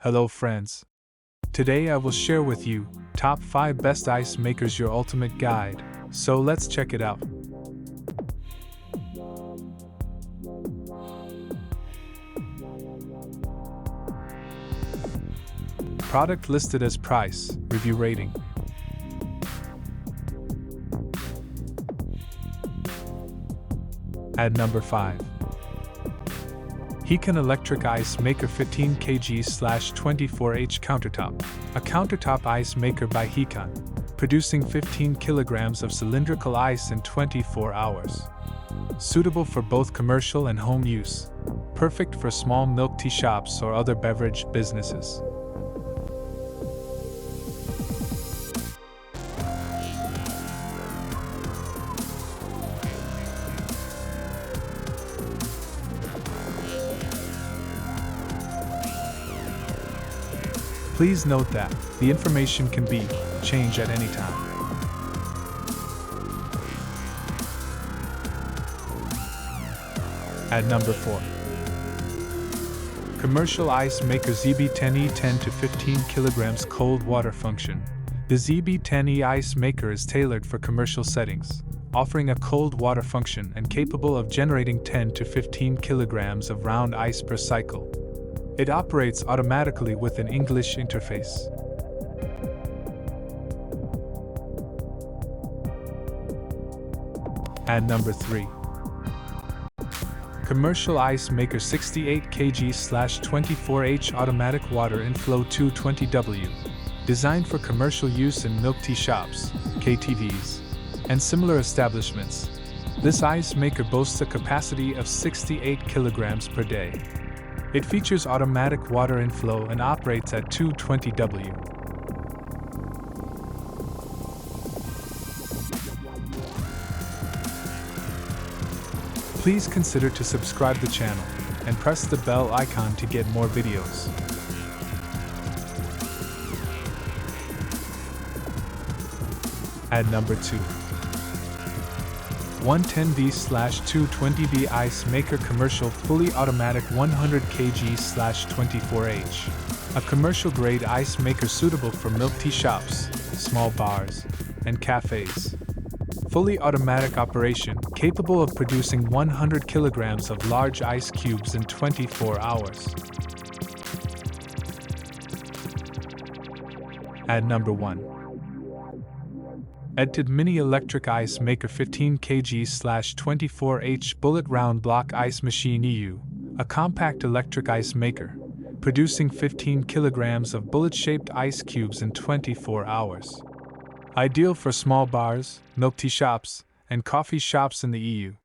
Hello friends. Today I will share with you top 5 best ice makers, your ultimate guide. So let's check it out. Product listed as price, review rating. At number 5. HICON Electric Ice Maker 15 kg/24H Countertop. A countertop ice maker by HICON, producing 15 kilograms of cylindrical ice in 24 hours. Suitable for both commercial and home use. Perfect for small milk tea shops or other beverage businesses. Please note that the information can be changed at any time. At number 4. Commercial Ice Maker ZB10E 10 to 15 kilograms cold water function. The ZB10E ice maker is tailored for commercial settings, offering a cold water function and capable of generating 10 to 15 kilograms of round ice per cycle. It operates automatically with an English interface. At number 3. Commercial Ice Maker 68 kg/24H Automatic Water Inflow 220W. Designed for commercial use in milk tea shops, KTVs, and similar establishments. This ice maker boasts a capacity of 68 kilograms per day. It features automatic water inflow and operates at 220W. Please consider to subscribe the channel and press the bell icon to get more videos. At number 2. 110V/220V Ice Maker Commercial Fully Automatic 100 kg/24H. A commercial grade ice maker suitable for milk tea shops, small bars, and cafes. Fully automatic operation, capable of producing 100 kilograms of large ice cubes in 24 hours. At number 1. EDTID Mini Electric Ice Maker 15 kg/24H Bullet Round Block Ice Machine EU, a compact electric ice maker, producing 15 kilograms of bullet-shaped ice cubes in 24 hours. Ideal for small bars, milk tea shops, and coffee shops in the EU.